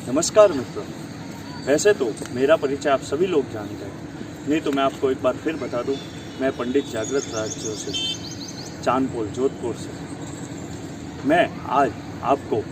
नमस्कार मित्रों। वैसे तो मेरा परिचय आप सभी लोग जानते हैं, नहीं तो मैं आपको एक बार फिर बता दूं, मैं पंडित जागृत राज जोशी, चांदपोल, जोधपुर से। मैं आज आपको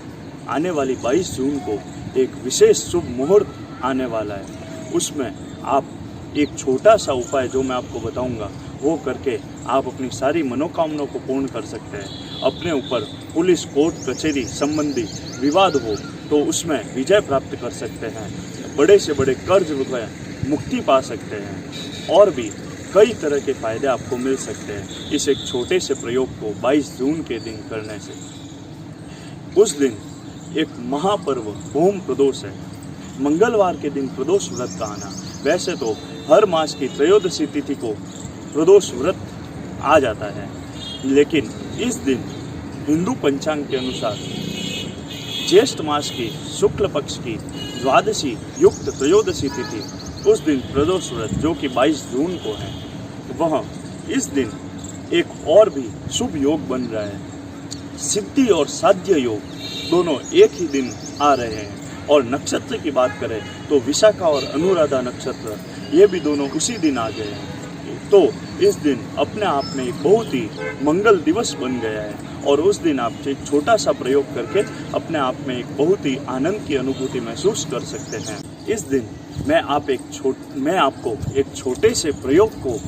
आने वाली 22 जून को एक विशेष शुभ मुहूर्त आने वाला है, उसमें आप एक छोटा सा उपाय जो मैं आपको बताऊंगा वो करके आप अपनी सारी मनोकामनाओं को पूर्ण कर सकते हैं। अपने ऊपर पुलिस, कोर्ट, कचहरी संबंधी विवाद हो तो उसमें विजय प्राप्त कर सकते हैं। बड़े से बड़े कर्ज में मुक्ति पा सकते हैं और भी कई तरह के फायदे आपको मिल सकते हैं इस एक छोटे से प्रयोग को 22 जून के दिन करने से। उस दिन एक महापर्व भूम प्रदोष है। मंगलवार के दिन प्रदोष व्रत का आना। वैसे तो हर मास की त्रयोदशी तिथि को प्रदोष व्रत आ जाता है, लेकिन इस दिन हिंदू पंचांग के अनुसार ज्येष्ठ मास की शुक्ल पक्ष की द्वादशी युक्त त्रयोदशी तिथि, उस दिन प्रदोष व्रत जो कि 22 जून को है, वह इस दिन एक और भी शुभ योग बन रहा है। सिद्धि और साध्य योग दोनों एक ही दिन आ रहे हैं। और नक्षत्र की बात करें तो विशाखा और अनुराधा नक्षत्र ये भी दोनों उसी दिन आ गए हैं। तो इस दिन अपने आप में एक बहुत ही मंगल दिवस बन गया है और उस दिन आप एक छोटा सा प्रयोग करके अपने आप में एक बहुत ही आनंद की अनुभूति महसूस कर सकते हैं। इस दिन मैं आपको एक छोटे से प्रयोग को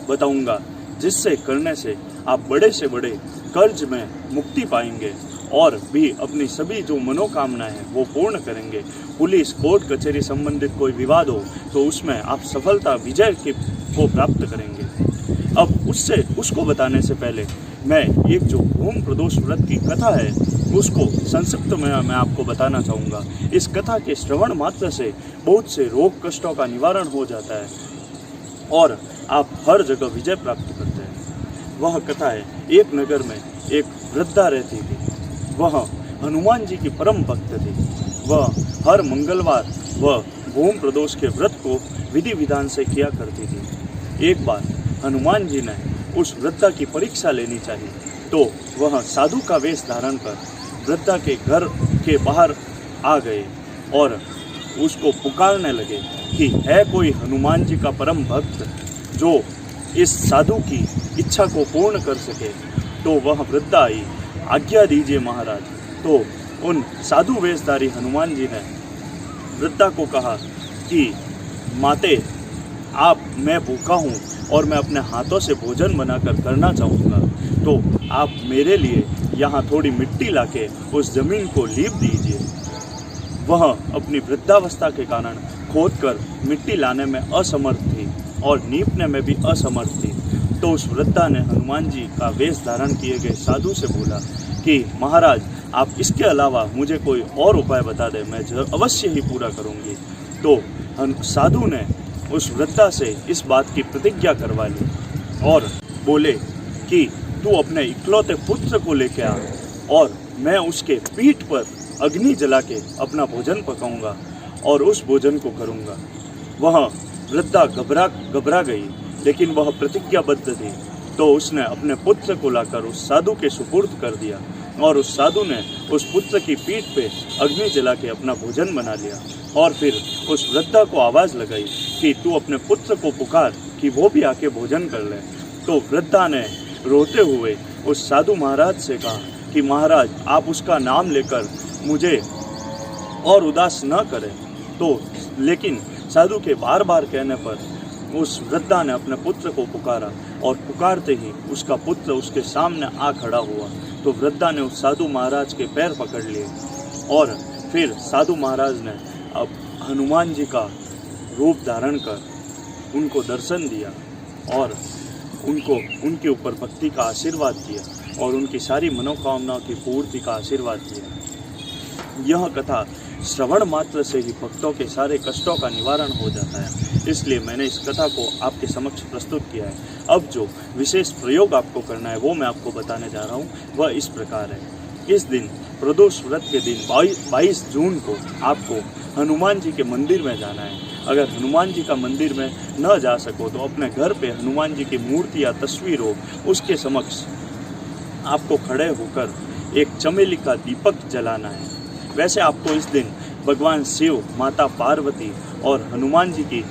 बताऊंगा जिससे करने से आप बड़े से बड़े कर्ज में मुक्ति पाएंगे और भी अपनी सभी जो मनोकामना है वो पूर्ण करेंगे। पुलिस, कोर्ट, कचहरी संबंधित कोई विवाद हो तो उसमें आप सफलता, विजय को प्राप्त करेंगे। अब उसको बताने से पहले मैं एक जो भूम प्रदोष व्रत की कथा है उसको संक्षिप्त में मैं आपको बताना चाहूँगा। इस कथा के श्रवण मात्र से बहुत से रोग कष्टों का निवारण हो जाता है और आप हर जगह विजय प्राप्त करते हैं। वह कथा है, एक नगर में एक वृद्धा रहती थी। वह हनुमान जी की परम भक्त थी। वह हर मंगलवार वह भूम प्रदोष के व्रत को विधि विधान से किया करती थी। एक बार हनुमान जी ने उस वृद्धा की परीक्षा लेनी चाहिए तो वह साधु का वेश धारण कर वृद्धा के घर के बाहर आ गए और उसको पुकारने लगे कि है कोई हनुमान जी का परम भक्त जो इस साधु की इच्छा को पूर्ण कर सके। तो वह वृद्धा आई, आज्ञा दीजिए महाराज। तो उन साधु वेशधारी हनुमान जी ने वृद्धा को कहा कि माते, मैं भूखा हूँ और मैं अपने हाथों से भोजन बनाकर करना चाहूँगा, तो आप मेरे लिए यहाँ थोड़ी मिट्टी लाके उस जमीन को लीप दीजिए। वह अपनी वृद्धावस्था के कारण खोदकर मिट्टी लाने में असमर्थ थी और नीपने में भी असमर्थ थी। तो उस वृद्धा ने हनुमान जी का वेश धारण किए गए साधु से बोला कि महाराज, आप इसके अलावा मुझे कोई और उपाय बता दें, मैं अवश्य ही पूरा करूंगी। तो साधु ने उस वृद्धा से इस बात की प्रतिज्ञा करवा ली और बोले कि तू अपने इकलौते पुत्र को लेके आ और मैं उसके पीठ पर अग्नि जला के अपना भोजन पकाऊंगा और उस भोजन को करूंगा। वह वृद्धा घबरा गई, लेकिन वह प्रतिज्ञाबद्ध थी। तो उसने अपने पुत्र को लाकर उस साधु के सुपुर्द कर दिया और उस साधु ने उस पुत्र की पीठ पे अग्नि जला के अपना भोजन बना लिया और फिर उस वृद्धा को आवाज़ लगाई कि तू अपने पुत्र को पुकार कि वो भी आके भोजन कर ले। तो वृद्धा ने रोते हुए उस साधु महाराज से कहा कि महाराज, आप उसका नाम लेकर मुझे और उदास न करें। तो लेकिन साधु के बार बार कहने पर उस वृद्धा ने अपने पुत्र को पुकारा और पुकारते ही उसका पुत्र उसके सामने आ खड़ा हुआ। तो वृद्धा ने उस साधु महाराज के पैर पकड़ लिए और फिर साधु महाराज ने अब हनुमान जी का रूप धारण कर उनको दर्शन दिया और उनके ऊपर भक्ति का आशीर्वाद किया और उनकी सारी मनोकामनाओं की पूर्ति का आशीर्वाद किया। यह कथा श्रवण मात्र से ही भक्तों के सारे कष्टों का निवारण हो जाता है, इसलिए मैंने इस कथा को आपके समक्ष प्रस्तुत किया है। अब जो विशेष प्रयोग आपको करना है वो मैं आपको बताने जा रहा हूँ, वह इस प्रकार है। इस दिन प्रदोष व्रत के दिन 22 जून को आपको हनुमान जी के मंदिर में जाना है। अगर हनुमान जी का मंदिर में न जा सको तो अपने घर पे हनुमान जी की मूर्ति या तस्वीर हो उसके समक्ष आपको खड़े होकर एक चमेली का दीपक जलाना है। वैसे आपको इस दिन भगवान शिव, माता पार्वती और हनुमान जी की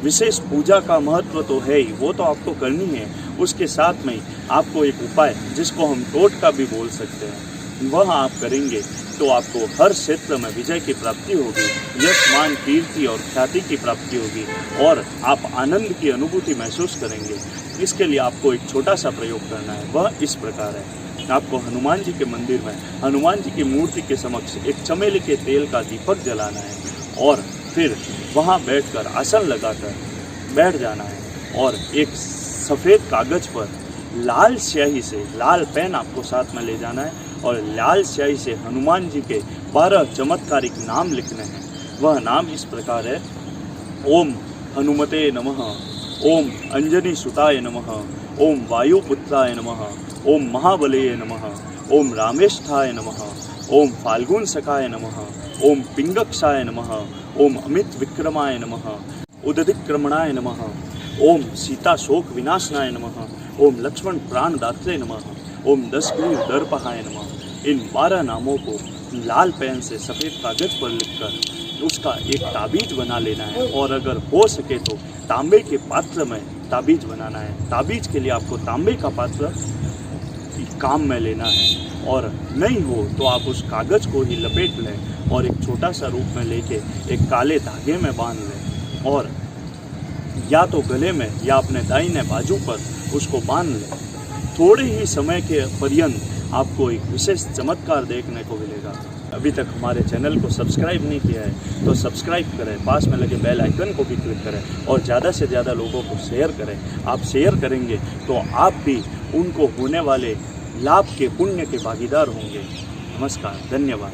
विशेष पूजा का महत्व तो है ही, वो तो आपको करनी है। उसके साथ में आपको एक उपाय, जिसको हम टोटका भी बोल सकते हैं, वह आप करेंगे तो आपको हर क्षेत्र में विजय की प्राप्ति होगी, यश, मान, कीर्ति और ख्याति की प्राप्ति होगी और आप आनंद की अनुभूति महसूस करेंगे। इसके लिए आपको एक छोटा सा प्रयोग करना है, वह इस प्रकार है। आपको हनुमान जी के मंदिर में हनुमान जी की मूर्ति के समक्ष एक चमेली के तेल का दीपक जलाना है और फिर वहाँ बैठकर आसन लगाकर बैठ जाना है और एक सफ़ेद कागज पर लाल स्याही से, लाल पेन आपको साथ में ले जाना है और लाल स्याही से हनुमान जी के 12 चमत्कारिक नाम लिखने हैं। वह नाम इस प्रकार है: ओम हनुमते नमः, ओम अंजनी सुताय नमः, ओम वायुपुत्राय नमः, ओम महाबलेय नमः, ओम रामेष्ठाय नमः, ओम फाल्गुन सखाय नमः, ओम पिंगक्षाय नमः, ओम अमित विक्रमाय नमः, उदधिक्रमणाय नमः, ओम सीता शोक विनाशनाय नमः, ओम लक्ष्मण प्राणदात्रे नमः, ओम दशग्रीव दर्पहाय नमः। इन 12 नामों को लाल पेन से सफ़ेद कागज पर लिखकर उसका एक ताबीज बना लेना है और अगर हो सके तो तांबे के पात्र में ताबीज बनाना है। ताबीज के लिए आपको तांबे का पात्र काम में लेना है और नहीं हो तो आप उस कागज को ही लपेट लें और एक छोटा सा रूप में लेके एक काले धागे में बांध लें और या तो गले में या अपने दाहिने बाजू पर उसको बांध लें। थोड़े ही समय के पर्यंत आपको एक विशेष चमत्कार देखने को मिलेगा। अभी तक हमारे चैनल को सब्सक्राइब नहीं किया है तो सब्सक्राइब करें, पास में लगे बेल आइकन को भी क्लिक करें और ज़्यादा से ज़्यादा लोगों को शेयर करें। आप शेयर करेंगे तो आप भी उनको होने वाले लाभ के, पुण्य के भागीदार होंगे। नमस्कार, धन्यवाद।